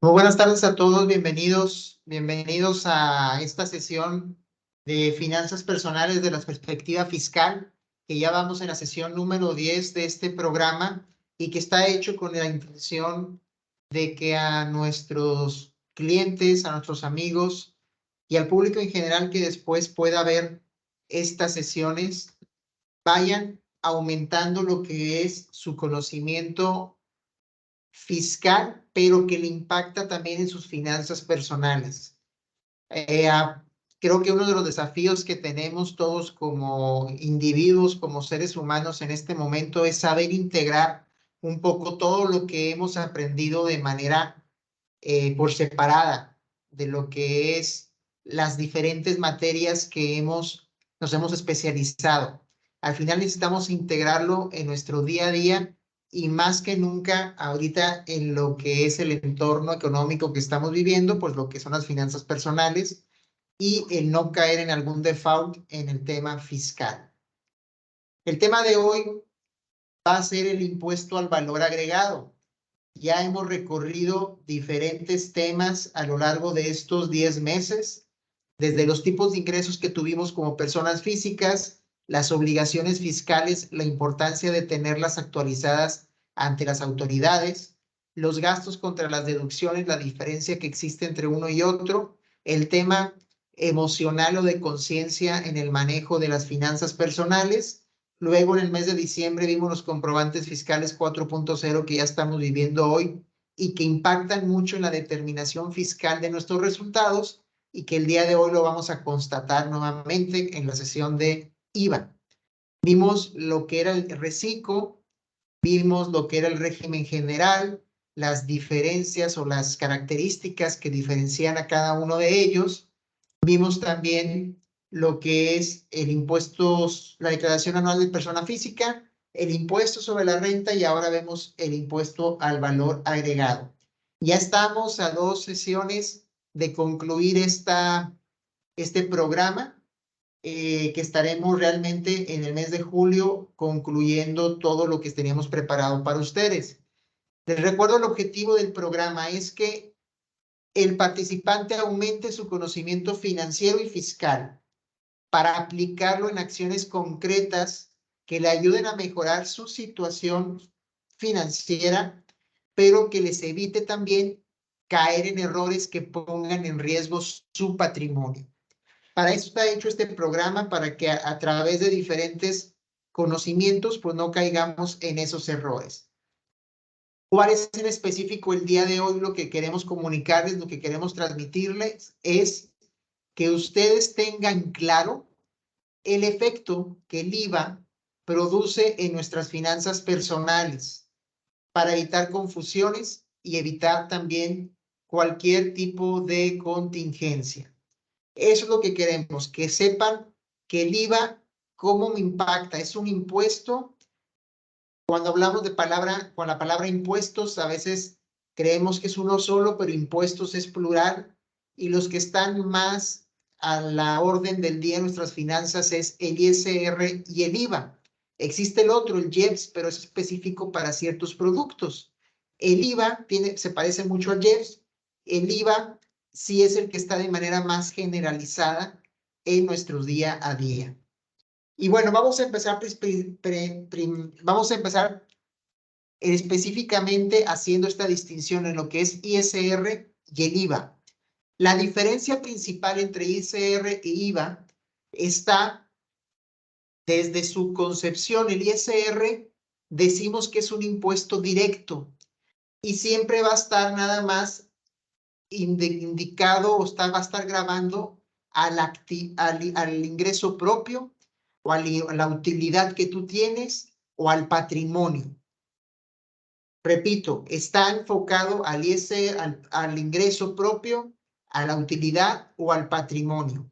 Muy buenas tardes a todos, bienvenidos a esta sesión de finanzas personales de la perspectiva fiscal, que ya vamos en la sesión número 10 de este programa y que está hecho con la intención de que a nuestros clientes, a nuestros amigos y al público en general que después pueda ver estas sesiones, vayan aumentando lo que es su conocimiento fiscal, pero que le impacta también en sus finanzas personales. Eh, ah, Creo que uno de los desafíos que tenemos todos como individuos, como seres humanos en este momento es saber integrar un poco todo lo que hemos aprendido de manera por separada de lo que es las diferentes materias que nos hemos especializado. Al final necesitamos integrarlo en nuestro día a día y más que nunca ahorita en lo que es el entorno económico que estamos viviendo, pues lo que son las finanzas personales y el no caer en algún default en el tema fiscal. El tema de hoy va a ser el impuesto al valor agregado. Ya hemos recorrido diferentes temas a lo largo de estos 10 meses, desde los tipos de ingresos que tuvimos como personas físicas, las obligaciones fiscales, la importancia de tenerlas actualizadas ante las autoridades, los gastos contra las deducciones, la diferencia que existe entre uno y otro, el tema emocional o de conciencia en el manejo de las finanzas personales. Luego, en el mes de diciembre, vimos los comprobantes fiscales 4.0 que ya estamos viviendo hoy y que impactan mucho en la determinación fiscal de nuestros resultados y que el día de hoy lo vamos a constatar nuevamente en la sesión de IVA. Vimos lo que era el reciclo, vimos lo que era el régimen general, las diferencias o las características que diferencian a cada uno de ellos. Vimos también lo que es el impuesto, la declaración anual de persona física, el impuesto sobre la renta y ahora vemos el impuesto al valor agregado. Ya estamos a 2 sesiones de concluir este programa, que estaremos realmente en el mes de julio concluyendo todo lo que teníamos preparado para ustedes. Les recuerdo el objetivo del programa es que el participante aumente su conocimiento financiero y fiscal para aplicarlo en acciones concretas que le ayuden a mejorar su situación financiera, pero que les evite también caer en errores que pongan en riesgo su patrimonio. Para eso está hecho este programa, para que a través de diferentes conocimientos, pues no caigamos en esos errores. ¿Cuál es en específico el día de hoy? Lo que queremos comunicarles, lo que queremos transmitirles es que ustedes tengan claro el efecto que el IVA produce en nuestras finanzas personales para evitar confusiones y evitar también cualquier tipo de contingencia. Eso es lo que queremos, que sepan que el IVA, cómo me impacta. Es un impuesto. Cuando hablamos con la palabra impuestos, a veces creemos que es uno solo, pero impuestos es plural. Y los que están más a la orden del día en nuestras finanzas es el ISR y el IVA. Existe el otro, el IEPS, pero es específico para ciertos productos. El IVA se parece mucho al IEPS. El IVA sí es el que está de manera más generalizada en nuestros día a día. Y bueno, vamos a empezar específicamente haciendo esta distinción en lo que es ISR y el IVA. La diferencia principal entre ISR e IVA está desde su concepción. El ISR decimos que es un impuesto directo y siempre va a estar nada más indicado o va a estar grabando al ingreso propio o a la utilidad que tú tienes o al patrimonio. Repito, está enfocado al ISR, al ingreso propio, a la utilidad o al patrimonio.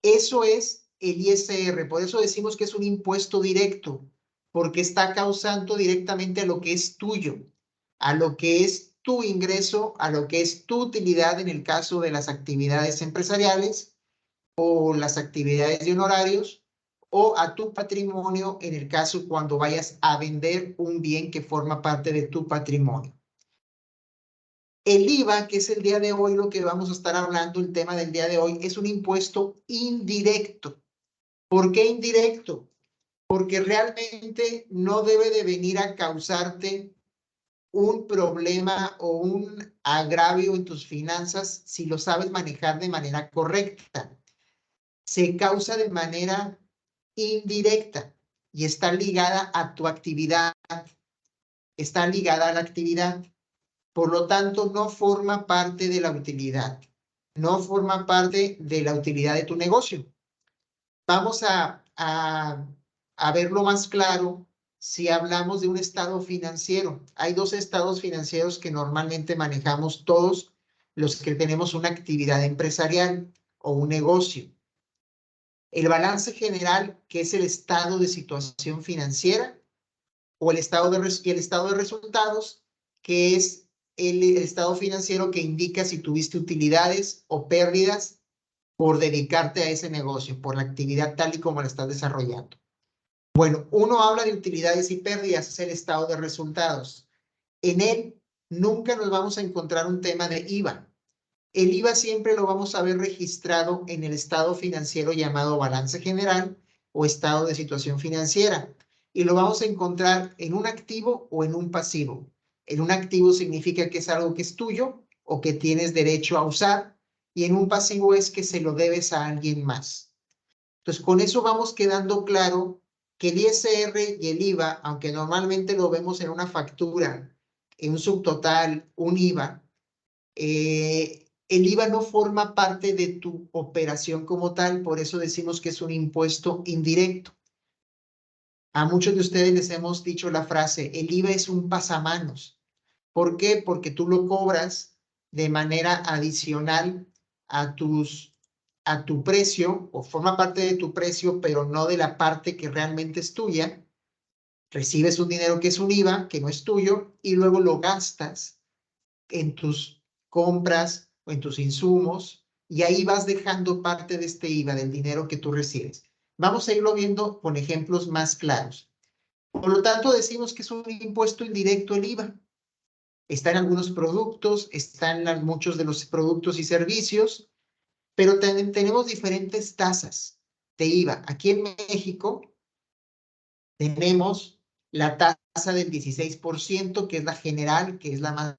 Eso es el ISR, por eso decimos que es un impuesto directo, porque está causando directamente a lo que es tuyo, a lo que es tu ingreso, a lo que es tu utilidad en el caso de las actividades empresariales o las actividades de honorarios, o a tu patrimonio en el caso cuando vayas a vender un bien que forma parte de tu patrimonio. El IVA, que es el día de hoy lo que vamos a estar hablando, el tema del día de hoy, es un impuesto indirecto. ¿Por qué indirecto? Porque realmente no debe de venir a causarte un problema o un agravio en tus finanzas si lo sabes manejar de manera correcta. Se causa de manera indirecta y está ligada a tu actividad, está ligada a la actividad. Por lo tanto, no forma parte de la utilidad, no forma parte de la utilidad de tu negocio. Vamos a verlo más claro si hablamos de un estado financiero. Hay dos estados financieros que normalmente manejamos todos los que tenemos una actividad empresarial o un negocio. El balance general, que es el estado de situación financiera, o el estado y el estado de resultados, que es el estado financiero que indica si tuviste utilidades o pérdidas por dedicarte a ese negocio, por la actividad tal y como la estás desarrollando. Bueno, uno habla de utilidades y pérdidas, es el estado de resultados. En él nunca nos vamos a encontrar un tema de IVA. El IVA siempre lo vamos a ver registrado en el estado financiero llamado balance general o estado de situación financiera. Y lo vamos a encontrar en un activo o en un pasivo. En un activo significa que es algo que es tuyo o que tienes derecho a usar. Y en un pasivo es que se lo debes a alguien más. Entonces, con eso vamos quedando claro que el ISR y el IVA, aunque normalmente lo vemos en una factura, en un subtotal, un IVA, el IVA no forma parte de tu operación como tal, por eso decimos que es un impuesto indirecto. A muchos de ustedes les hemos dicho la frase, el IVA es un pasamanos. ¿Por qué? Porque tú lo cobras de manera adicional a tu precio, o forma parte de tu precio, pero no de la parte que realmente es tuya. Recibes un dinero que es un IVA, que no es tuyo, y luego lo gastas en tus compras o en tus insumos, y ahí vas dejando parte de este IVA, del dinero que tú recibes. Vamos a irlo viendo con ejemplos más claros. Por lo tanto, decimos que es un impuesto indirecto el IVA. Está en algunos productos, está en muchos de los productos y servicios, pero tenemos diferentes tasas de IVA. Aquí en México tenemos la tasa del 16%, que es la general, que es la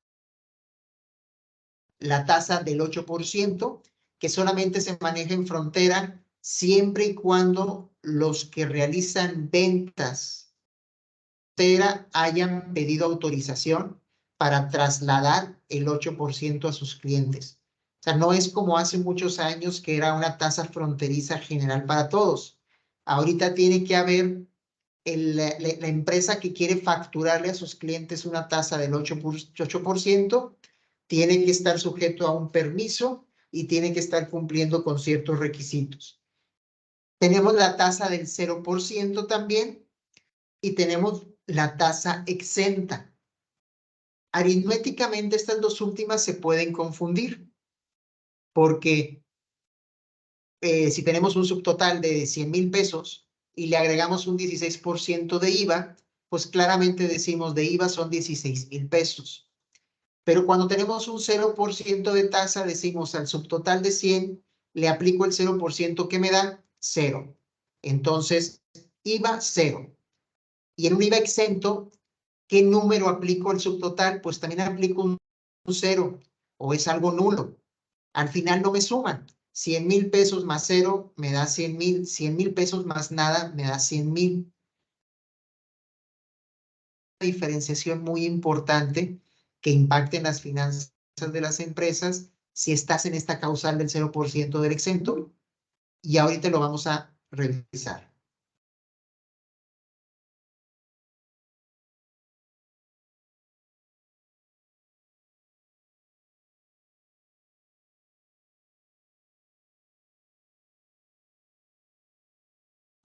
tasa del 8%, que solamente se maneja en frontera siempre y cuando los que realizan ventas hayan pedido autorización para trasladar el 8% a sus clientes. O sea, no es como hace muchos años que era una tasa fronteriza general para todos. Ahorita tiene que haber la empresa que quiere facturarle a sus clientes una tasa del 8%, tiene que estar sujeto a un permiso y tiene que estar cumpliendo con ciertos requisitos. Tenemos la tasa del 0% también y tenemos la tasa exenta. Aritméticamente estas dos últimas se pueden confundir porque si tenemos un subtotal de 100,000 pesos y le agregamos un 16% de IVA, pues claramente decimos de IVA son 16,000 pesos. Pero cuando tenemos un 0% de tasa, decimos al subtotal de 100, le aplico el 0% que me da 0. Entonces, IVA 0. Y en un IVA exento, ¿qué número aplico al subtotal? Pues también aplico un 0 o es algo nulo. Al final no me suman. 100,000 pesos más 0 me da 100,000. 100,000 pesos más nada me da 100,000. Una diferenciación muy importante que impacte en las finanzas de las empresas si estás en esta causal del 0% del exento. Y ahorita lo vamos a revisar.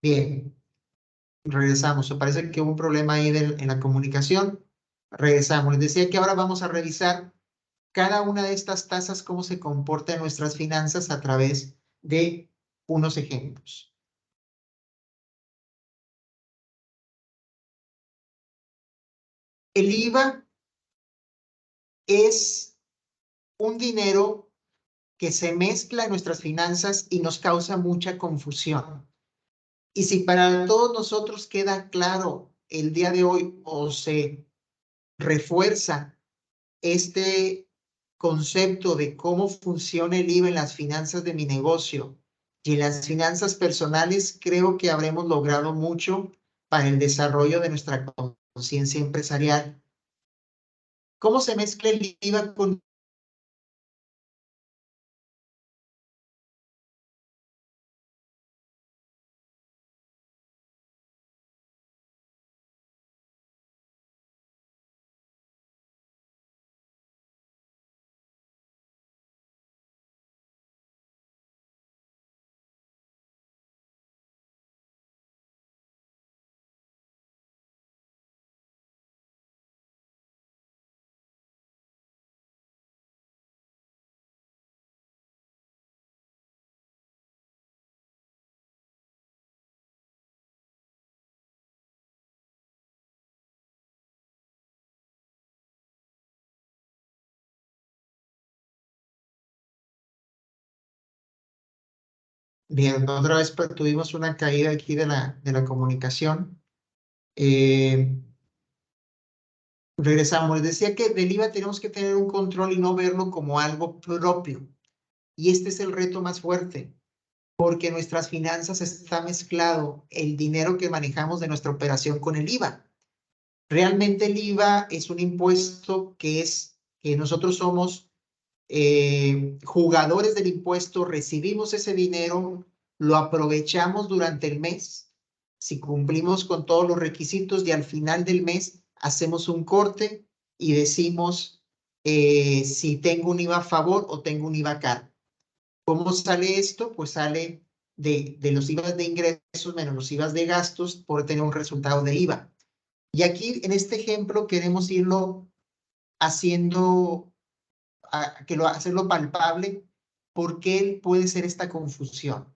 Bien, regresamos. Me parece que hubo un problema ahí en la comunicación. Regresamos. Les decía que ahora vamos a revisar cada una de estas tasas, cómo se comporta en nuestras finanzas a través de unos ejemplos. El IVA es un dinero que se mezcla en nuestras finanzas y nos causa mucha confusión. Y si para todos nosotros queda claro el día de hoy o se refuerza este concepto de cómo funciona el IVA en las finanzas de mi negocio y en las finanzas personales, creo que habremos logrado mucho para el desarrollo de nuestra conciencia empresarial. ¿Cómo se mezcla el IVA con Bien, otra vez tuvimos una caída aquí de la comunicación. Regresamos. Les decía que del IVA tenemos que tener un control y no verlo como algo propio. Y este es el reto más fuerte, porque en nuestras finanzas está mezclado el dinero que manejamos de nuestra operación con el IVA. Realmente el IVA es un impuesto que nosotros somos jugadores del impuesto, recibimos ese dinero, lo aprovechamos durante el mes, si cumplimos con todos los requisitos y al final del mes hacemos un corte y decimos si tengo un IVA a favor o tengo un IVA a cargo. ¿Cómo sale esto? Pues sale de los IVAs de ingresos menos los IVAs de gastos por tener un resultado de IVA. Y aquí en este ejemplo queremos irlo haciendo hacerlo palpable, ¿por qué puede ser esta confusión?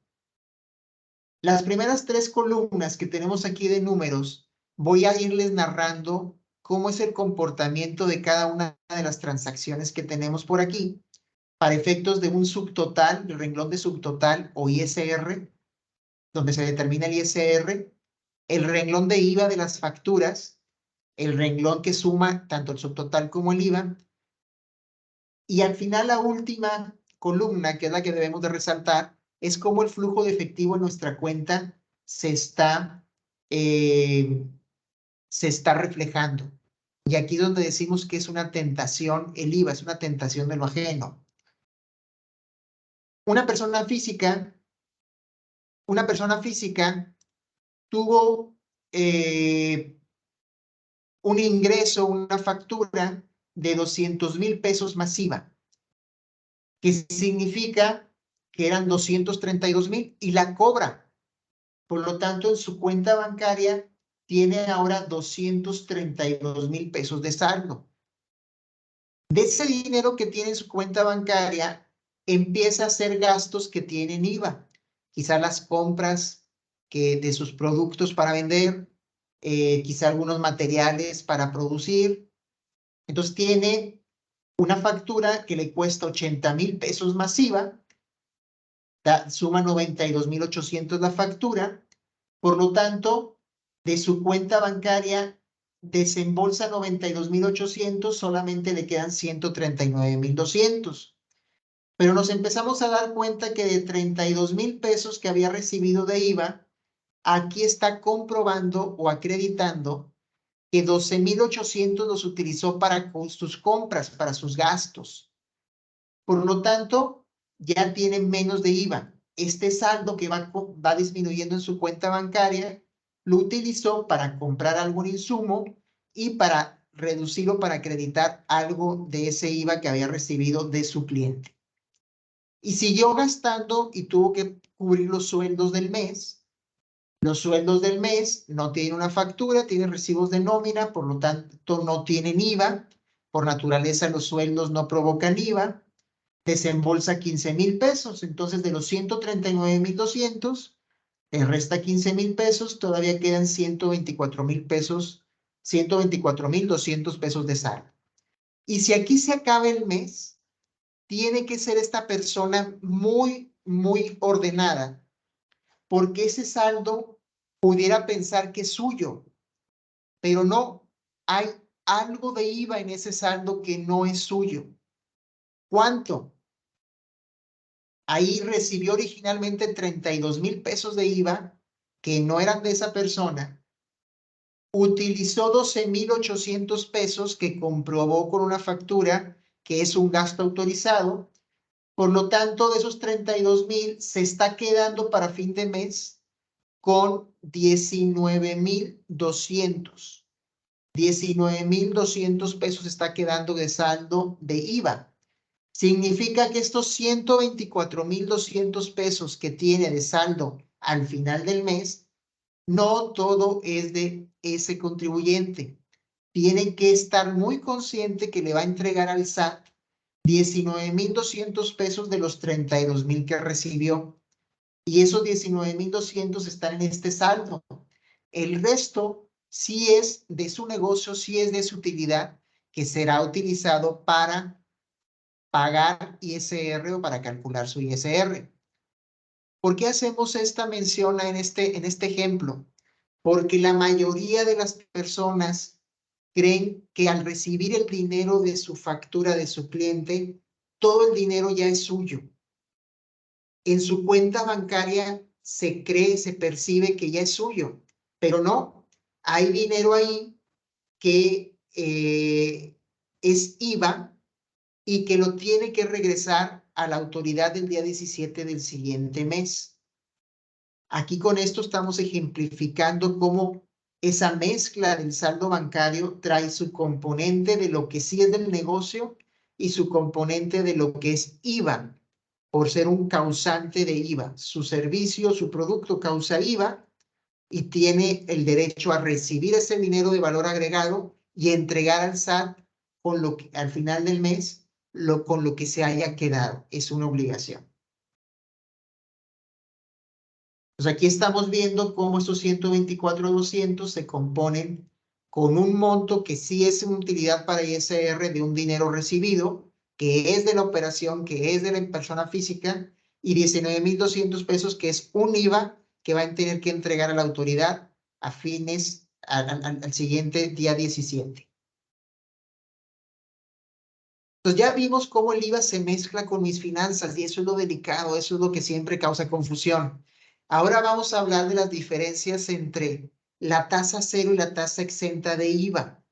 Las primeras 3 columnas que tenemos aquí de números, voy a irles narrando cómo es el comportamiento de cada una de las transacciones que tenemos por aquí, para efectos de un subtotal, el renglón de subtotal o ISR, donde se determina el ISR, el renglón de IVA de las facturas, el renglón que suma tanto el subtotal como el IVA, y al final la última columna, que es la que debemos de resaltar, es cómo el flujo de efectivo en nuestra cuenta eh, se está reflejando. Y aquí es donde decimos que es una tentación, el IVA es una tentación de lo ajeno. Una persona física tuvo un ingreso, una factura de 200,000 pesos masiva, que significa que eran 232,000 y la cobra. Por lo tanto, en su cuenta bancaria tiene ahora 232,000 pesos de saldo. De ese dinero que tiene en su cuenta bancaria, empieza a hacer gastos que tienen IVA. Quizá las compras de sus productos para vender, quizá algunos materiales para producir. Entonces tiene una factura que le cuesta 80,000 pesos masiva, suma 92,800 la factura, por lo tanto, de su cuenta bancaria desembolsa 92,800, solamente le quedan 139,200. Pero nos empezamos a dar cuenta que de 32,000 pesos que había recibido de IVA, aquí está comprobando o acreditando que 12,800 los utilizó para sus compras, para sus gastos. Por lo tanto, ya tiene menos de IVA. Este saldo que va disminuyendo en su cuenta bancaria, lo utilizó para comprar algún insumo y para reducirlo, para acreditar algo de ese IVA que había recibido de su cliente. Y siguió gastando y tuvo que cubrir los sueldos del mes. Los sueldos del mes no tienen una factura, tienen recibos de nómina, por lo tanto no tienen IVA. Por naturaleza los sueldos no provocan IVA. Desembolsa 15,000 pesos. Entonces, de los 139,200, le resta 15,000 pesos, todavía quedan 124,000 pesos, 124,200 pesos de saldo. Y si aquí se acaba el mes, tiene que ser esta persona muy, muy ordenada, porque ese saldo pudiera pensar que es suyo, pero no, hay algo de IVA en ese saldo que no es suyo. ¿Cuánto? Ahí recibió originalmente 32,000 pesos de IVA que no eran de esa persona. Utilizó 12,800 pesos que comprobó con una factura que es un gasto autorizado. Por lo tanto, de esos 32,000 se está quedando para fin de mes con 19,200. 19,200 pesos está quedando de saldo de IVA. Significa que estos 124,200 pesos que tiene de saldo al final del mes, no todo es de ese contribuyente. Tienen que estar muy consciente que le va a entregar al SAT 19,200 pesos de los 32,000 que recibió. Y esos 19,200 están en este saldo. El resto sí es de su negocio, sí es de su utilidad, que será utilizado para pagar ISR o para calcular su ISR. ¿Por qué hacemos esta mención en este ejemplo? Porque la mayoría de las personas creen que al recibir el dinero de su factura de su cliente, todo el dinero ya es suyo. En su cuenta bancaria se cree, se percibe que ya es suyo, pero no, hay dinero ahí que es IVA y que lo tiene que regresar a la autoridad del día 17 del siguiente mes. Aquí con esto estamos ejemplificando cómo esa mezcla del saldo bancario trae su componente de lo que sí es del negocio y su componente de lo que es IVA, por ser un causante de IVA. Su servicio, su producto causa IVA y tiene el derecho a recibir ese dinero de valor agregado y entregar al SAT con lo que, al final del mes, con lo que se haya quedado. Es una obligación. Pues aquí estamos viendo cómo estos 124,200 se componen con un monto que sí es una utilidad para ISR de un dinero recibido, que es de la operación, que es de la persona física, y 19,200 pesos, que es un IVA que va a tener que entregar a la autoridad a fines al siguiente día 17. Entonces ya vimos cómo el IVA se mezcla con mis finanzas y eso es lo delicado, eso es lo que siempre causa confusión. Ahora vamos a hablar de las diferencias entre la tasa cero y la tasa exenta de IVA,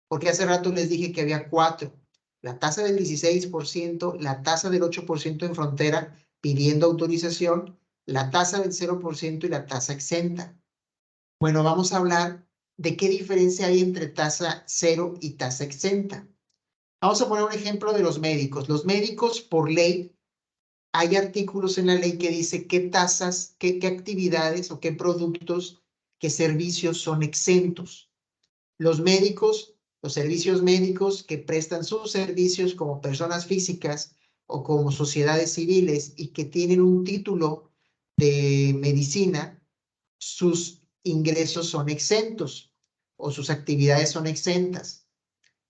porque hace rato les dije que había 4. La tasa del 16%, la tasa del 8% en frontera pidiendo autorización, la tasa del 0% y la tasa exenta. Bueno, vamos a hablar de qué diferencia hay entre tasa cero y tasa exenta. Vamos a poner un ejemplo de los médicos. Los médicos, por ley, hay artículos en la ley que dice qué tasas, qué actividades o qué productos, qué servicios son exentos. Los médicos, los servicios médicos que prestan sus servicios como personas físicas o como sociedades civiles y que tienen un título de medicina, sus ingresos son exentos o sus actividades son exentas.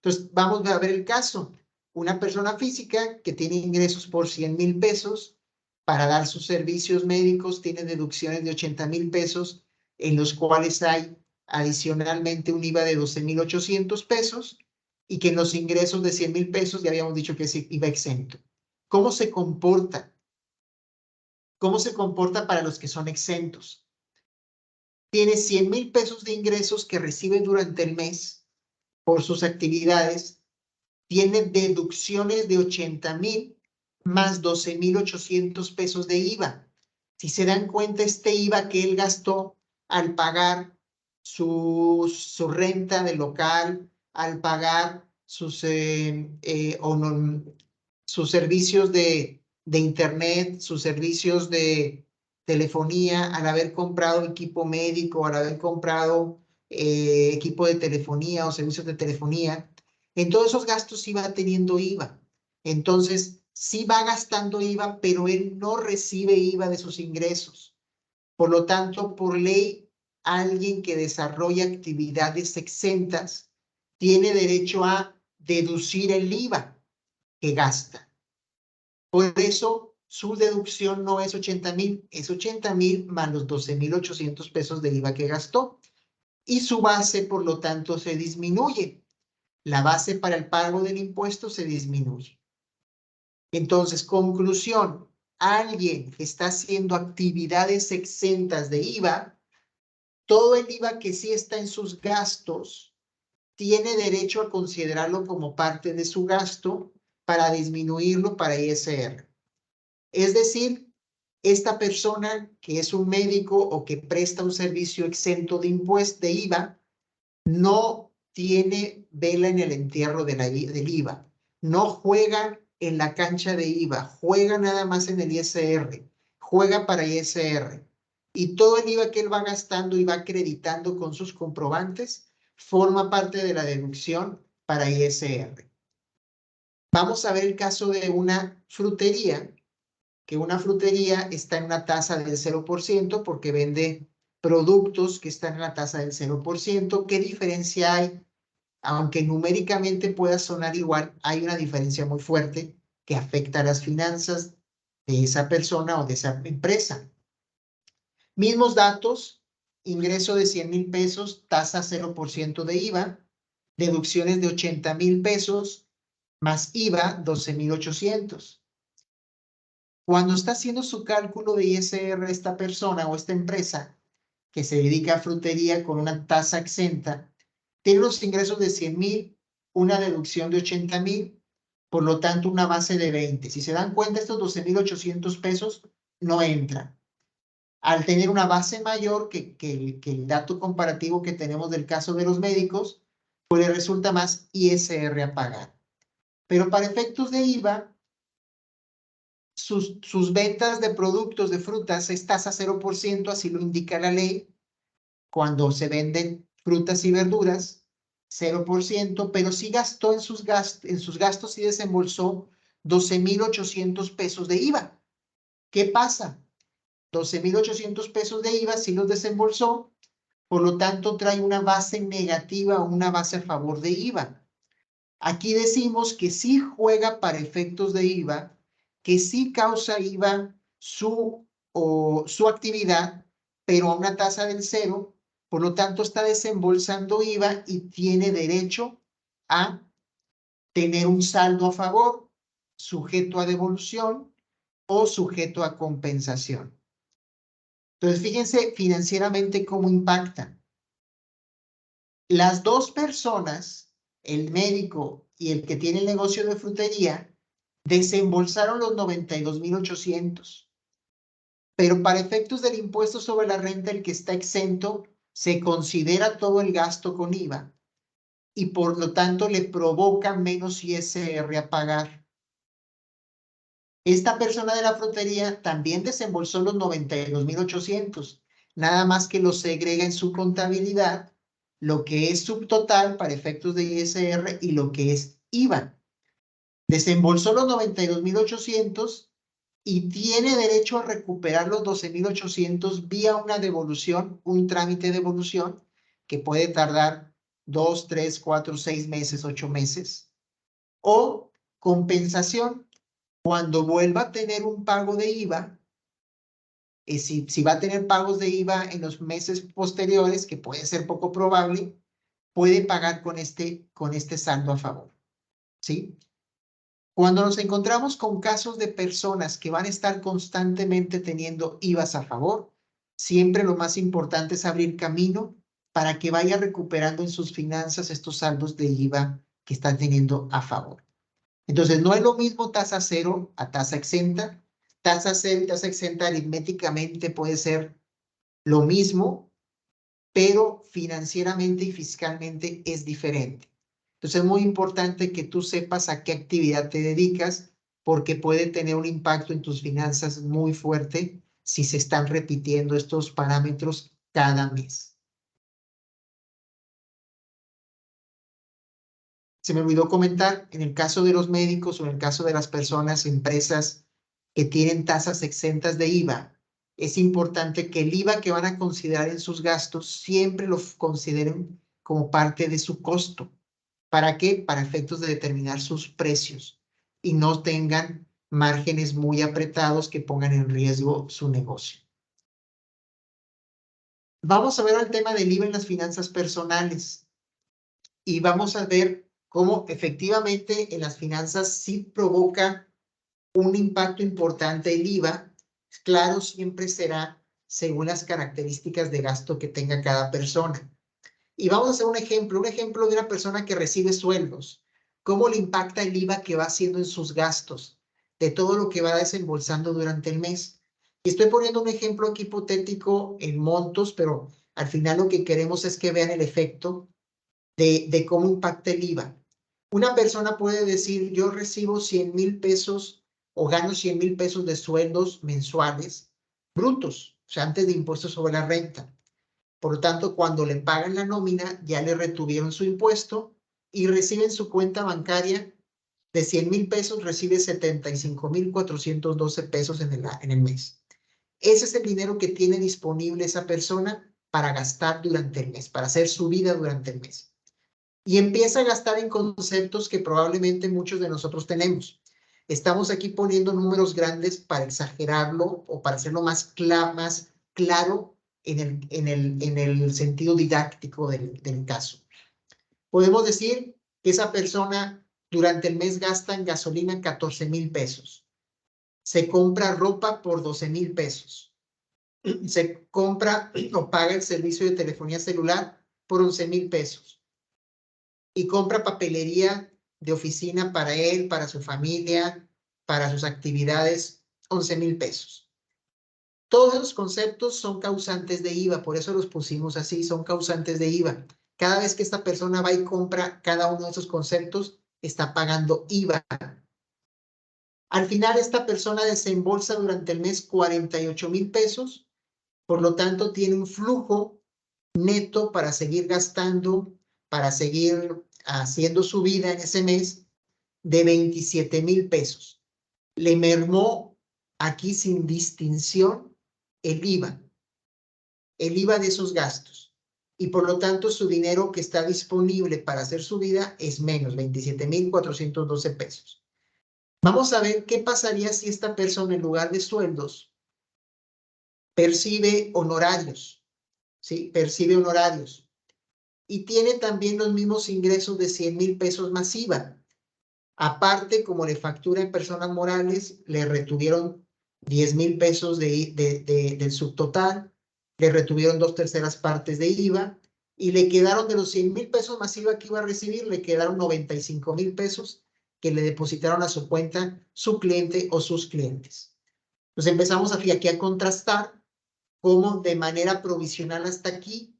Entonces, vamos a ver el caso. Una persona física que tiene ingresos por 100,000 pesos, para dar sus servicios médicos tiene deducciones de 80,000 pesos, en los cuales hay adicionalmente un IVA de 12,800 pesos y que en los ingresos de 100,000 pesos ya habíamos dicho que es IVA exento. ¿Cómo se comporta? ¿Cómo se comporta para los que son exentos? Tiene 100,000 pesos de ingresos que recibe durante el mes por sus actividades, tiene deducciones de 80,000 más 12,800 pesos de IVA. Si se dan cuenta, este IVA que él gastó al pagar su renta de local, al pagar sus servicios de internet, sus servicios de telefonía, al haber comprado equipo médico, al haber comprado equipo de telefonía o servicios de telefonía, en todos esos gastos sí va teniendo IVA. Entonces, sí va gastando IVA, pero él no recibe IVA de sus ingresos. Por lo tanto, por ley, alguien que desarrolla actividades exentas tiene derecho a deducir el IVA que gasta. Por eso su deducción no es 80,000, es 80,000 más los 12,800 pesos de IVA que gastó. Y su base, por lo tanto, se disminuye. La base para el pago del impuesto se disminuye. Entonces, conclusión, alguien que está haciendo actividades exentas de IVA, todo el IVA que sí está en sus gastos, tiene derecho a considerarlo como parte de su gasto para disminuirlo para ISR. Es decir, esta persona que es un médico o que presta un servicio exento de impuestos de IVA, no tiene vela en el entierro del IVA, no juega en la cancha de IVA, juega nada más en el ISR, juega para ISR. Y todo el IVA que él va gastando y va acreditando con sus comprobantes forma parte de la deducción para ISR. Vamos a ver el caso de una frutería, que una frutería está en una tasa del 0% porque vende productos que están en la tasa del 0%. ¿Qué diferencia hay? Aunque numéricamente pueda sonar igual, hay una diferencia muy fuerte que afecta a las finanzas de esa persona o de esa empresa. Mismos datos, ingreso de 100,000 pesos, tasa 0% de IVA, deducciones de 80,000 pesos, más IVA 12,800. Cuando está haciendo su cálculo de ISR esta persona o esta empresa que se dedica a frutería con una tasa exenta, tiene los ingresos de 100,000, una deducción de 80,000, por lo tanto una base de 20. Si se dan cuenta, estos 12,800 pesos no entran. Al tener una base mayor que el dato comparativo que tenemos del caso de los médicos, pues le resulta más ISR a pagar. Pero para efectos de IVA, sus ventas de productos de frutas es tasa 0%, así lo indica la ley. Cuando se venden frutas y verduras, 0%, pero sí gastó en sus gastos y desembolsó 12,800 pesos de IVA. ¿Qué pasa? 12,800 pesos de IVA sí los desembolsó, por lo tanto trae una base negativa o una base a favor de IVA. Aquí decimos que sí juega para efectos de IVA, que sí causa IVA su actividad, pero a una tasa del 0, por lo tanto está desembolsando IVA y tiene derecho a tener un saldo a favor, sujeto a devolución o sujeto a compensación. Entonces, fíjense financieramente cómo impacta. Las dos personas, el médico y el que tiene el negocio de frutería, desembolsaron los 92,800. Pero para efectos del impuesto sobre la renta, el que está exento, se considera todo el gasto con IVA y por lo tanto le provoca menos ISR a pagar. Esta persona de la frutería también desembolsó los 92,800, nada más que lo segrega en su contabilidad, lo que es subtotal para efectos de ISR y lo que es IVA. Desembolsó los 92,800 y tiene derecho a recuperar los 12,800 vía una devolución, un trámite de devolución que puede tardar 2, 3, 4, 6 meses, 8 meses, o compensación. Cuando vuelva a tener un pago de IVA, si va a tener pagos de IVA en los meses posteriores, que puede ser poco probable, puede pagar con este saldo a favor, ¿sí? Cuando nos encontramos con casos de personas que van a estar constantemente teniendo IVAs a favor, siempre lo más importante es abrir camino para que vaya recuperando en sus finanzas estos saldos de IVA que están teniendo a favor. Entonces, no es lo mismo tasa cero a tasa exenta. Tasa cero y tasa exenta aritméticamente puede ser lo mismo, pero financieramente y fiscalmente es diferente. Entonces, es muy importante que tú sepas a qué actividad te dedicas, porque puede tener un impacto en tus finanzas muy fuerte si se están repitiendo estos parámetros cada mes. Se me olvidó comentar, en el caso de los médicos o en el caso de las personas, empresas que tienen tasas exentas de IVA, es importante que el IVA que van a considerar en sus gastos siempre lo consideren como parte de su costo. ¿Para qué? Para efectos de determinar sus precios y no tengan márgenes muy apretados que pongan en riesgo su negocio. Vamos a ver el tema del IVA en las finanzas personales y vamos a ver cómo efectivamente en las finanzas sí provoca un impacto importante el IVA. Claro, siempre será según las características de gasto que tenga cada persona. Y vamos a hacer un ejemplo de una persona que recibe sueldos. ¿Cómo le impacta el IVA que va haciendo en sus gastos, de todo lo que va desembolsando durante el mes? Y estoy poniendo un ejemplo aquí hipotético en montos, pero al final lo que queremos es que vean el efecto de cómo impacta el IVA. Una persona puede decir, yo recibo 100,000 pesos o gano 100,000 pesos de sueldos mensuales brutos, o sea, antes de impuestos sobre la renta. Por lo tanto, cuando le pagan la nómina, ya le retuvieron su impuesto y recibe en su cuenta bancaria de 100,000 pesos, recibe 75,412 pesos en el mes. Ese es el dinero que tiene disponible esa persona para gastar durante el mes, para hacer su vida durante el mes. Y empieza a gastar en conceptos que probablemente muchos de nosotros tenemos. Estamos aquí poniendo números grandes para exagerarlo o para hacerlo más claro en el sentido didáctico del caso. Podemos decir que esa persona durante el mes gasta en gasolina 14,000 pesos. Se compra ropa por 12,000 pesos. Se compra o paga el servicio de telefonía celular por 11,000 pesos. Y compra papelería de oficina para él, para su familia, para sus actividades, 11,000 pesos. Todos esos conceptos son causantes de IVA, por eso los pusimos así, son causantes de IVA. Cada vez que esta persona va y compra cada uno de esos conceptos, está pagando IVA. Al final, esta persona desembolsa durante el mes 48,000 pesos, por lo tanto, tiene un flujo neto para seguir gastando, para seguir haciendo su vida en ese mes de 27,000 pesos. Le mermó aquí sin distinción el IVA de esos gastos. Y por lo tanto su dinero que está disponible para hacer su vida es menos, 27,412 pesos. Vamos a ver qué pasaría si esta persona en lugar de sueldos percibe honorarios, ¿sí? Percibe honorarios. Y tiene también los mismos ingresos de 100,000 pesos más IVA. Aparte, como le factura en personas morales, le retuvieron 10,000 pesos del subtotal, le retuvieron 2/3 partes de IVA y le quedaron de los 100,000 pesos más IVA que iba a recibir, le quedaron 95,000 pesos que le depositaron a su cuenta su cliente o sus clientes. Entonces empezamos aquí a contrastar cómo de manera provisional hasta aquí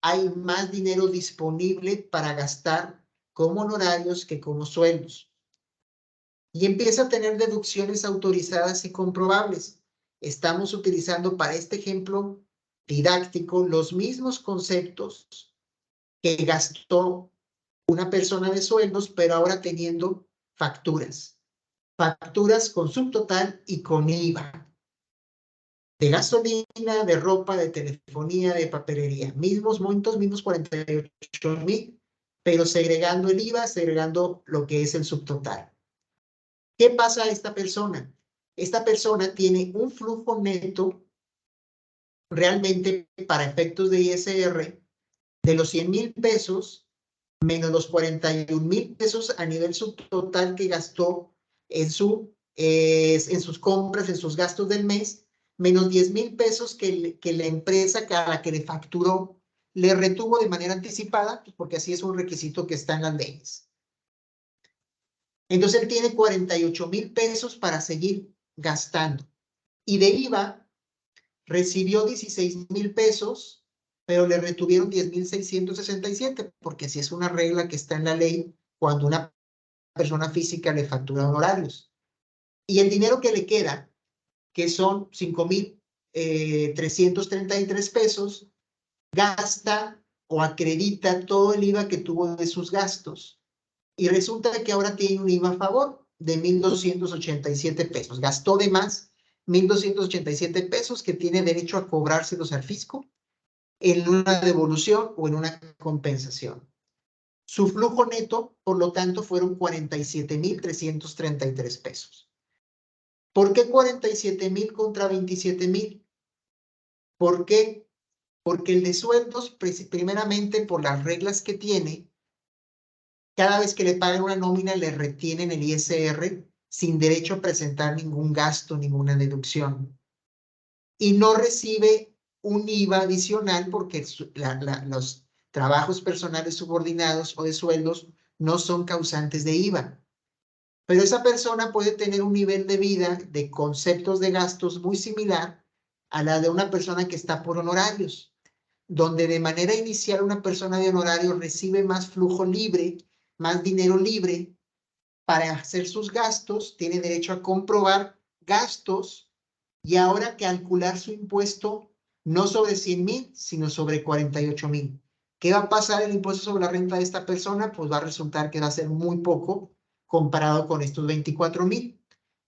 hay más dinero disponible para gastar como honorarios que como sueldos. Y empieza a tener deducciones autorizadas y comprobables. Estamos utilizando para este ejemplo didáctico los mismos conceptos que gastó una persona de sueldos, pero ahora teniendo facturas. Facturas con subtotal y con IVA. De gasolina, de ropa, de telefonía, de papelería. Mismos montos, mismos 48,000, pero segregando el IVA, segregando lo que es el subtotal. ¿Qué pasa a esta persona? Esta persona tiene un flujo neto realmente para efectos de ISR de los 100,000 pesos menos los 41,000 pesos a nivel subtotal que gastó en sus compras, en sus gastos del mes, menos 10,000 pesos que la empresa a la que le facturó le retuvo de manera anticipada, porque así es un requisito que está en las leyes. Entonces él tiene 48,000 pesos para seguir gastando. Y de IVA recibió 16,000 pesos, pero le retuvieron 10,667, porque así es una regla que está en la ley cuando una persona física le factura honorarios. Y el dinero que le queda, que son 5,333 pesos, gasta o acredita todo el IVA que tuvo de sus gastos. Y resulta que ahora tiene un IVA a favor de 1,287 pesos. Gastó de más 1,287 pesos que tiene derecho a cobrárselos al fisco en una devolución o en una compensación. Su flujo neto, por lo tanto, fueron 47,333 pesos. ¿Por qué 47,000 contra 27,000? ¿Por qué? Porque el de sueldos, primeramente por las reglas que tiene, cada vez que le pagan una nómina le retienen el ISR sin derecho a presentar ningún gasto, ninguna deducción. Y no recibe un IVA adicional porque los trabajos personales subordinados o de sueldos no son causantes de IVA. Pero esa persona puede tener un nivel de vida, de conceptos de gastos muy similar a la de una persona que está por honorarios, donde de manera inicial una persona de honorarios recibe más flujo libre, más dinero libre para hacer sus gastos, tiene derecho a comprobar gastos y ahora calcular su impuesto no sobre 100,000, sino sobre 48,000. ¿Qué va a pasar el impuesto sobre la renta de esta persona? Pues va a resultar que va a ser muy poco comparado con estos 24,000.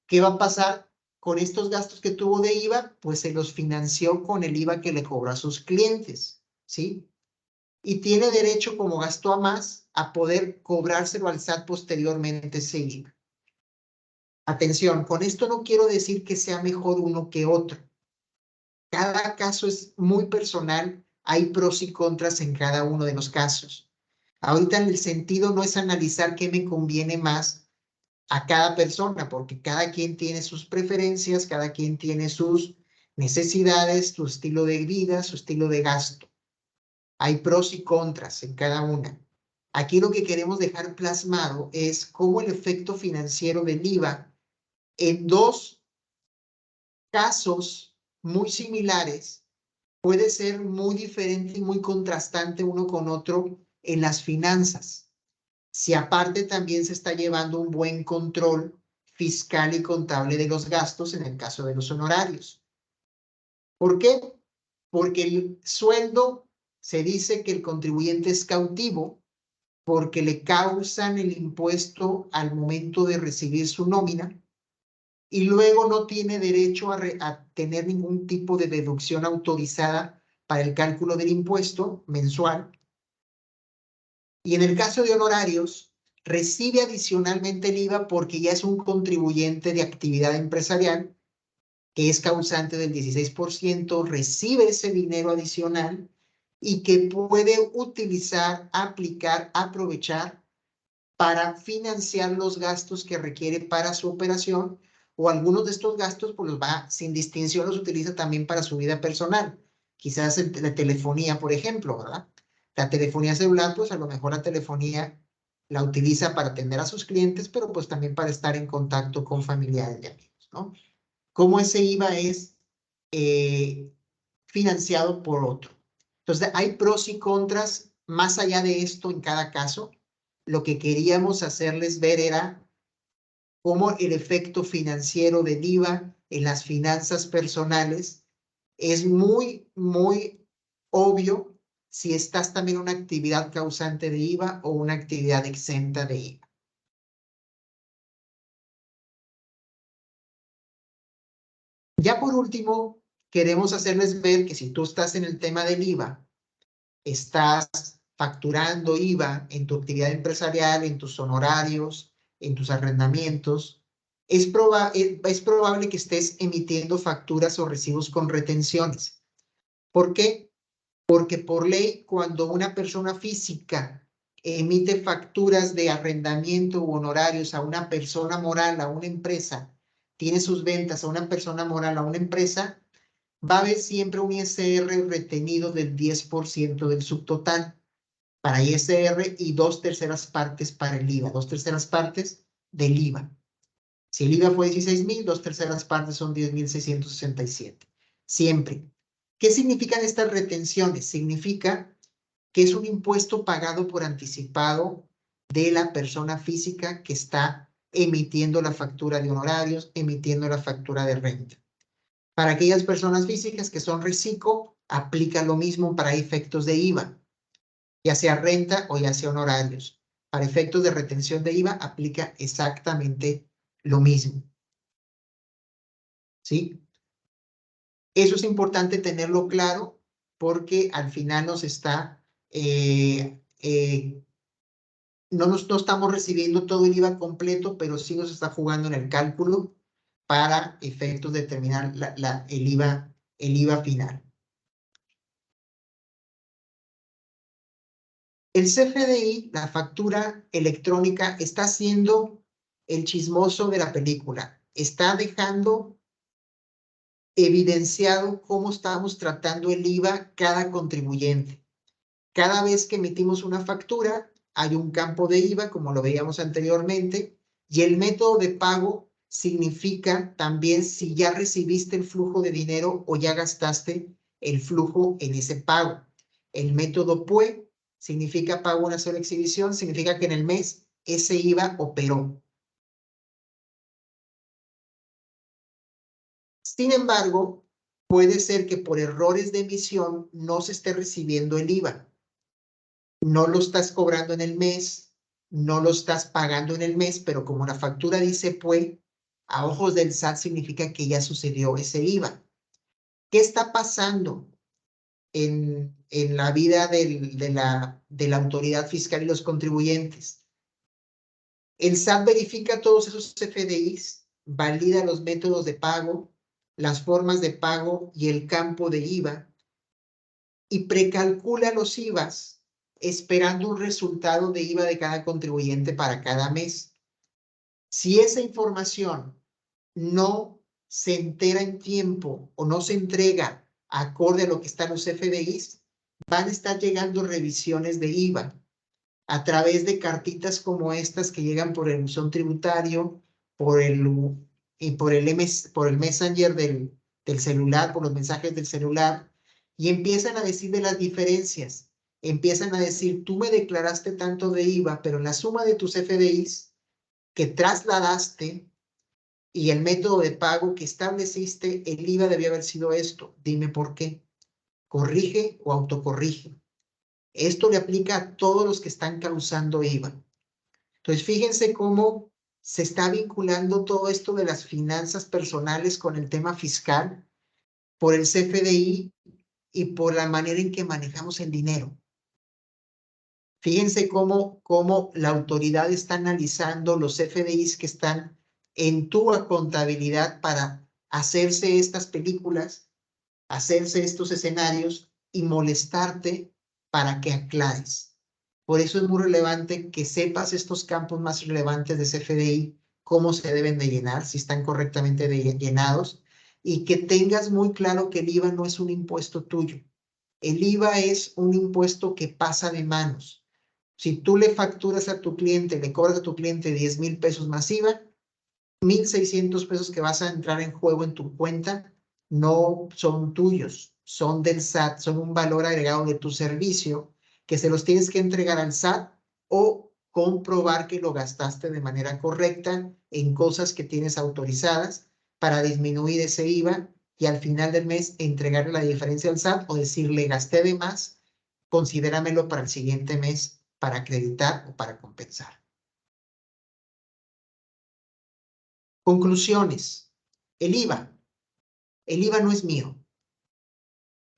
¿Qué va a pasar con estos gastos que tuvo de IVA? Pues se los financió con el IVA que le cobró a sus clientes, ¿sí? Y tiene derecho, como gastó a más, a poder cobrárselo al SAT posteriormente ese IVA. Atención, con esto no quiero decir que sea mejor uno que otro. Cada caso es muy personal, hay pros y contras en cada uno de los casos. Ahorita el sentido no es analizar qué me conviene más a cada persona, porque cada quien tiene sus preferencias, cada quien tiene sus necesidades, su estilo de vida, su estilo de gasto. Hay pros y contras en cada una. Aquí lo que queremos dejar plasmado es cómo el efecto financiero del IVA en dos casos muy similares puede ser muy diferente y muy contrastante uno con otro en las finanzas. Si aparte también se está llevando un buen control fiscal y contable de los gastos en el caso de los honorarios. ¿Por qué? Porque el sueldo se dice que el contribuyente es cautivo porque le causan el impuesto al momento de recibir su nómina y luego no tiene derecho a tener ningún tipo de deducción autorizada para el cálculo del impuesto mensual. Y en el caso de honorarios, recibe adicionalmente el IVA porque ya es un contribuyente de actividad empresarial que es causante del 16%, recibe ese dinero adicional y que puede utilizar, aplicar, aprovechar para financiar los gastos que requiere para su operación o algunos de estos gastos pues los va sin distinción, los utiliza también para su vida personal. Quizás la telefonía, por ejemplo, ¿verdad? La telefonía celular, pues a lo mejor la telefonía la utiliza para atender a sus clientes, pero pues también para estar en contacto con familiares y amigos, ¿no? Cómo ese IVA es financiado por otro. Entonces, hay pros y contras más allá de esto en cada caso. Lo que queríamos hacerles ver era cómo el efecto financiero del IVA en las finanzas personales es muy, muy obvio si estás también en una actividad causante de IVA o una actividad exenta de IVA. Ya por último, queremos hacerles ver que si tú estás en el tema del IVA, estás facturando IVA en tu actividad empresarial, en tus honorarios, en tus arrendamientos, es probable que estés emitiendo facturas o recibos con retenciones. ¿Por qué? Porque por ley, cuando una persona física emite facturas de arrendamiento u honorarios a una persona moral, a una empresa, tiene sus ventas a una persona moral, a una empresa, va a haber siempre un ISR retenido del 10% del subtotal para ISR y 2/3 partes para el IVA, 2/3 partes del IVA. Si el IVA fue 16,000, 2/3 partes son 10,667. Siempre. ¿Qué significan estas retenciones? Significa que es un impuesto pagado por anticipado de la persona física que está emitiendo la factura de honorarios, emitiendo la factura de renta. Para aquellas personas físicas que son reciclo, aplica lo mismo para efectos de IVA, ya sea renta o ya sea honorarios. Para efectos de retención de IVA, aplica exactamente lo mismo. ¿Sí? Eso es importante tenerlo claro porque al final nos está, no estamos recibiendo todo el IVA completo, pero sí nos está jugando en el cálculo para efectos de determinar el IVA final. El CFDI, la factura electrónica, está siendo el chismoso de la película. Está dejando evidenciado cómo estamos tratando el IVA cada contribuyente. Cada vez que emitimos una factura, hay un campo de IVA, como lo veíamos anteriormente, y el método de pago significa también si ya recibiste el flujo de dinero o ya gastaste el flujo en ese pago. El método PUE significa pago una sola exhibición, significa que en el mes ese IVA operó. Sin embargo, puede ser que por errores de emisión no se esté recibiendo el IVA. No lo estás cobrando en el mes, no lo estás pagando en el mes, pero como la factura dice PUE, a ojos del SAT significa que ya sucedió ese IVA. ¿Qué está pasando en la vida de la autoridad fiscal y los contribuyentes? El SAT verifica todos esos CFDIs, valida los métodos de pago, las formas de pago y el campo de IVA y precalcula los IVAs esperando un resultado de IVA de cada contribuyente para cada mes. Si esa información no se entera en tiempo o no se entrega acorde a lo que están los CFDIs, van a estar llegando revisiones de IVA a través de cartitas como estas que llegan por el buzón tributario, por el Messenger del celular, por los mensajes del celular, y empiezan a decir de las diferencias. Empiezan a decir, tú me declaraste tanto de IVA, pero en la suma de tus FDIs que trasladaste y el método de pago que estableciste, el IVA debió haber sido esto. Dime por qué. Corrige o autocorrige. Esto le aplica a todos los que están causando IVA. Entonces, fíjense cómo se está vinculando todo esto de las finanzas personales con el tema fiscal por el CFDI y por la manera en que manejamos el dinero. Fíjense cómo la autoridad está analizando los CFDIs que están en tu contabilidad para hacerse estas películas, hacerse estos escenarios y molestarte para que aclares. Por eso es muy relevante que sepas estos campos más relevantes de CFDI, cómo se deben de llenar, si están correctamente llenados, y que tengas muy claro que el IVA no es un impuesto tuyo. El IVA es un impuesto que pasa de manos. Si tú le facturas a tu cliente, le cobras a tu cliente 10,000 pesos más IVA, 1,600 pesos que vas a entrar en juego en tu cuenta no son tuyos, son del SAT, son un valor agregado de tu servicio que se los tienes que entregar al SAT o comprobar que lo gastaste de manera correcta en cosas que tienes autorizadas para disminuir ese IVA y al final del mes entregarle la diferencia al SAT o decirle gasté de más, considéramelo para el siguiente mes para acreditar o para compensar. Conclusiones. El IVA. El IVA no es mío.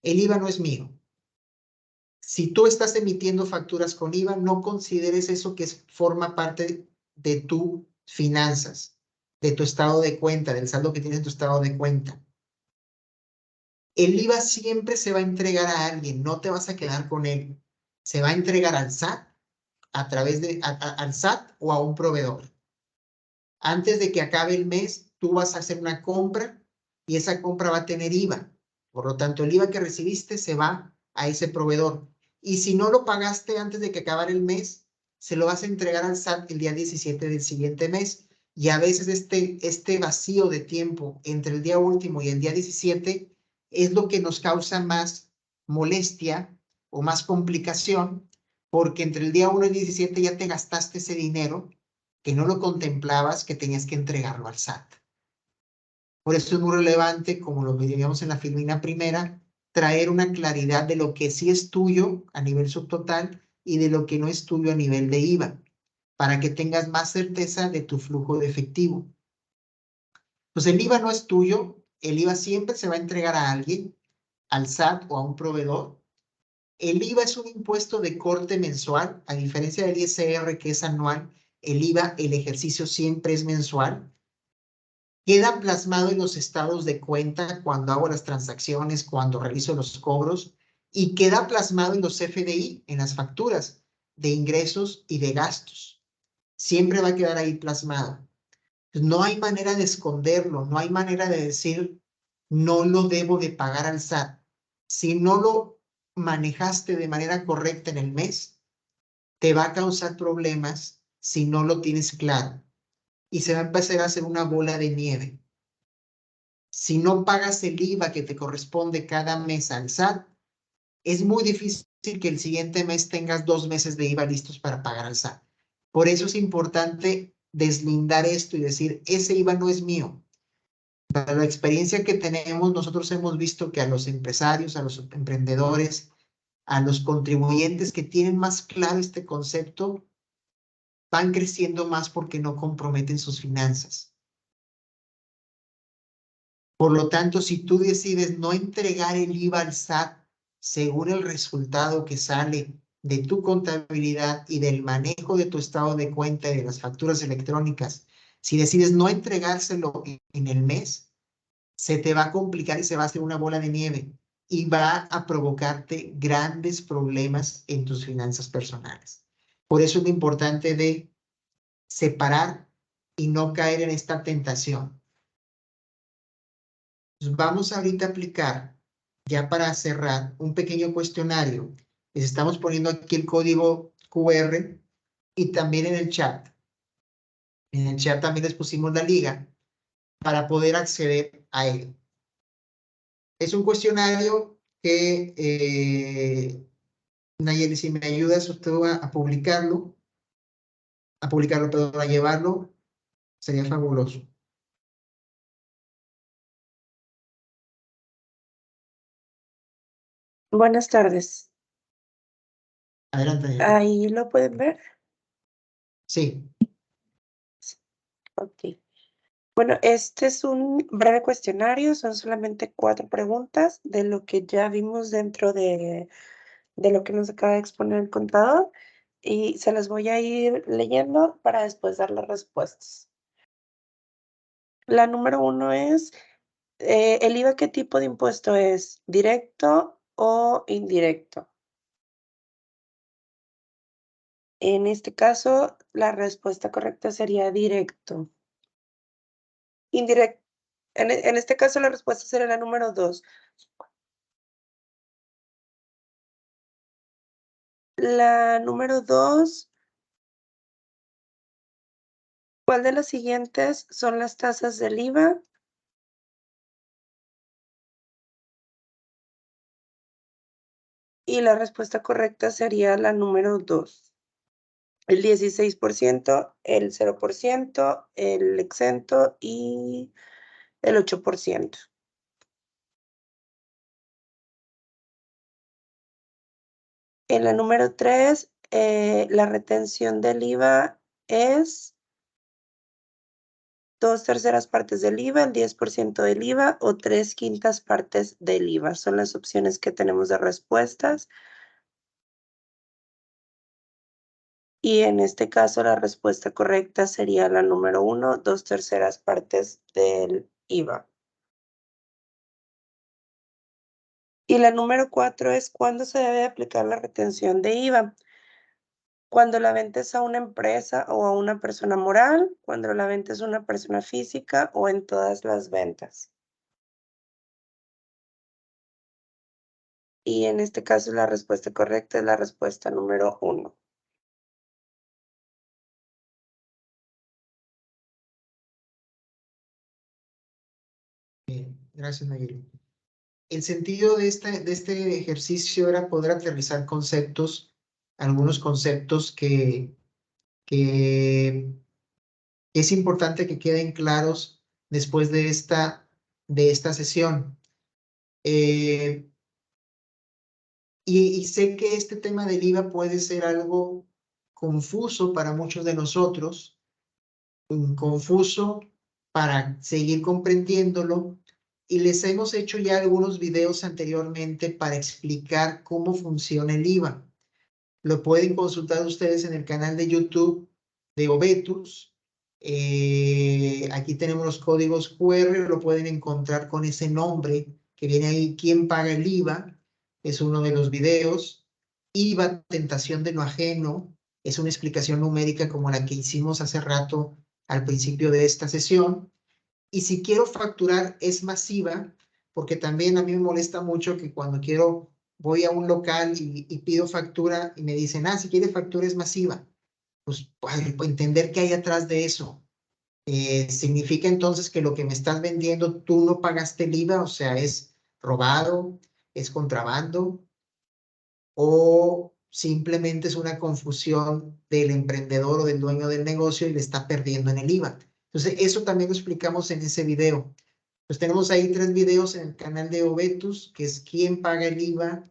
El IVA no es mío. Si tú estás emitiendo facturas con IVA, no consideres eso que forma parte de tus finanzas, de tu estado de cuenta, del saldo que tienes en tu estado de cuenta. El IVA siempre se va a entregar a alguien, no te vas a quedar con él. Se va a entregar al SAT a través de al SAT o a un proveedor. Antes de que acabe el mes, tú vas a hacer una compra y esa compra va a tener IVA. Por lo tanto, el IVA que recibiste se va a ese proveedor. Y si no lo pagaste antes de que acabara el mes, se lo vas a entregar al SAT el día 17 del siguiente mes. Y a veces este vacío de tiempo entre el día último y el día 17 es lo que nos causa más molestia o más complicación, porque entre el día 1 y el 17 ya te gastaste ese dinero que no lo contemplabas, que tenías que entregarlo al SAT. Por eso es muy relevante, como lo veíamos en la filmina primera, traer una claridad de lo que sí es tuyo a nivel subtotal y de lo que no es tuyo a nivel de IVA, para que tengas más certeza de tu flujo de efectivo. Pues el IVA no es tuyo, el IVA siempre se va a entregar a alguien, al SAT o a un proveedor. El IVA es un impuesto de corte mensual, a diferencia del ISR que es anual, el IVA, el ejercicio siempre es mensual. queda plasmado en los estados de cuenta cuando hago las transacciones, cuando realizo los cobros, y queda plasmado en los FDI, en las facturas de ingresos y de gastos. Siempre va a quedar ahí plasmado. No hay manera de esconderlo, no hay manera de decir, no lo debo de pagar al SAT. Si no lo manejaste de manera correcta en el mes, te va a causar problemas si no lo tienes claro. Y se va a empezar a hacer una bola de nieve. Si no pagas el IVA que te corresponde cada mes al SAT, es muy difícil que el siguiente mes tengas 2 meses de IVA listos para pagar al SAT. Por eso es importante deslindar esto y decir, ese IVA no es mío. Para la experiencia que tenemos, nosotros hemos visto que a los empresarios, a los emprendedores, a los contribuyentes que tienen más claro este concepto, van creciendo más porque no comprometen sus finanzas. Por lo tanto, si tú decides no entregar el IVA al SAT según el resultado que sale de tu contabilidad y del manejo de tu estado de cuenta y de las facturas electrónicas, si decides no entregárselo en el mes, se te va a complicar y se va a hacer una bola de nieve y va a provocarte grandes problemas en tus finanzas personales. Por eso es lo importante de separar y no caer en esta tentación. Vamos ahorita a aplicar, ya para cerrar, un pequeño cuestionario. Les estamos poniendo aquí el código QR y también en el chat. En el chat también les pusimos la liga para poder acceder a él. Es un cuestionario que, Nayeli, si me ayudas usted a publicarlo, perdón, a llevarlo, sería fabuloso. Buenas tardes. Adelante, Nayeli. ¿Ahí lo pueden ver? Sí. Ok. Bueno, este es un breve cuestionario, son solamente 4 preguntas de lo que ya vimos dentro de lo que nos acaba de exponer el contador y se las voy a ir leyendo para después dar las respuestas. La número 1 es, ¿el IVA qué tipo de impuesto es? ¿Directo o indirecto? En este caso, la respuesta correcta sería directo. Indirecto. En este caso, la respuesta sería la número 2. La número 2, ¿cuál de las siguientes son las tasas del IVA? Y la respuesta correcta sería la número 2. El 16%, el 0%, el exento y el 8%. En la número 3, la retención del IVA es 2/3 partes del IVA, el 10% del IVA o 3/5 partes del IVA. Son las opciones que tenemos de respuestas. Y en este caso la respuesta correcta sería la número 1, 2/3 partes del IVA. Y la número 4 es ¿cuándo se debe aplicar la retención de IVA? Cuando la venta es a una empresa o a una persona moral, cuando la venta es a una persona física o en todas las ventas. Y en este caso la respuesta correcta es la respuesta número 1. Bien, gracias, Nayeli. El sentido de este ejercicio era poder aterrizar conceptos, algunos conceptos que es importante que queden claros después de esta sesión. Y sé que este tema del IVA puede ser algo confuso para muchos de nosotros, confuso para seguir comprendiéndolo, y les hemos hecho ya algunos videos anteriormente para explicar cómo funciona el IVA. Lo pueden consultar ustedes en el canal de YouTube de Obetus. Aquí tenemos los códigos QR, lo pueden encontrar con ese nombre que viene ahí, ¿quién paga el IVA? Es uno de los videos. IVA, tentación de lo ajeno, es una explicación numérica como la que hicimos hace rato al principio de esta sesión. Y si quiero facturar es masiva, porque también a mí me molesta mucho que cuando voy a un local y pido factura y me dicen, si quiere factura es masiva. Pues entender qué hay atrás de eso. Significa entonces que lo que me estás vendiendo tú no pagaste el IVA, o sea, es robado, es contrabando, o simplemente es una confusión del emprendedor o del dueño del negocio y le está perdiendo en el IVA. Entonces, eso también lo explicamos en ese video. Pues tenemos ahí 3 videos en el canal de Obetus, que es quién paga el IVA,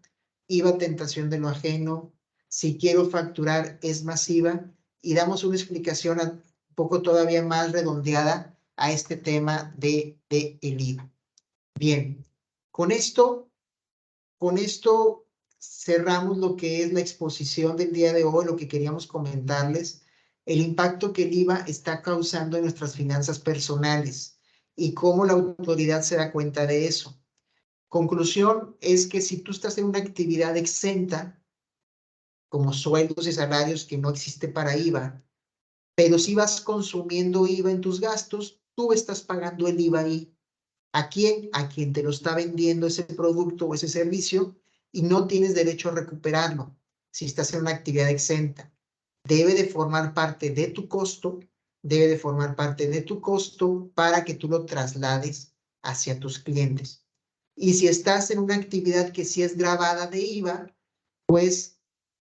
IVA, tentación de lo ajeno, si quiero facturar es masiva, y damos una explicación un poco todavía más redondeada a este tema de el IVA. Bien, con esto cerramos lo que es la exposición del día de hoy, lo que queríamos comentarles, el impacto que el IVA está causando en nuestras finanzas personales y cómo la autoridad se da cuenta de eso. Conclusión es que si tú estás en una actividad exenta, como sueldos y salarios que no existe para IVA, pero si vas consumiendo IVA en tus gastos, tú estás pagando el IVA ahí. ¿A quién? A quien te lo está vendiendo ese producto o ese servicio y no tienes derecho a recuperarlo si estás en una actividad exenta. Debe de formar parte de tu costo, para que tú lo traslades hacia tus clientes. Y si estás en una actividad que sí es gravada de IVA, pues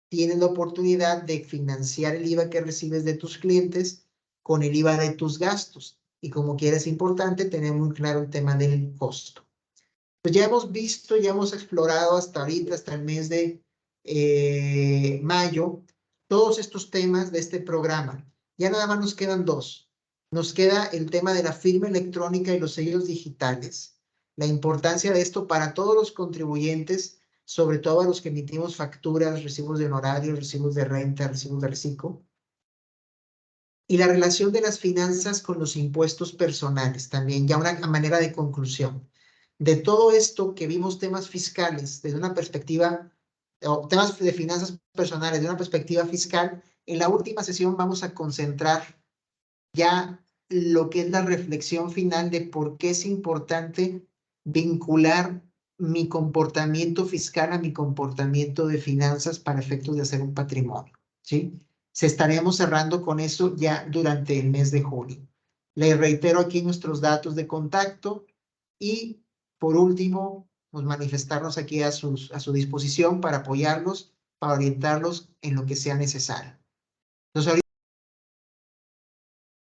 tienes la oportunidad de financiar el IVA que recibes de tus clientes con el IVA de tus gastos. Y como quiera es importante tener muy claro el tema del costo. Pues ya hemos visto, ya hemos explorado hasta ahorita, hasta el mes de mayo, todos estos temas de este programa. Ya nada más nos quedan 2. Nos queda el tema de la firma electrónica y los sellos digitales. La importancia de esto para todos los contribuyentes, sobre todo a los que emitimos facturas, recibos de honorarios, recibos de renta, recibos de reciclo. Y la relación de las finanzas con los impuestos personales, también ya una manera de conclusión. De todo esto que vimos temas fiscales desde una perspectiva, o temas de finanzas personales de una perspectiva fiscal, en la última sesión vamos a concentrar ya lo que es la reflexión final de por qué es importante vincular mi comportamiento fiscal a mi comportamiento de finanzas para efectos de hacer un patrimonio, ¿sí? Estaremos cerrando con eso ya durante el mes de junio. Les reitero aquí nuestros datos de contacto y, por último, pues manifestarnos aquí a su disposición para apoyarlos, para orientarlos en lo que sea necesario. Entonces,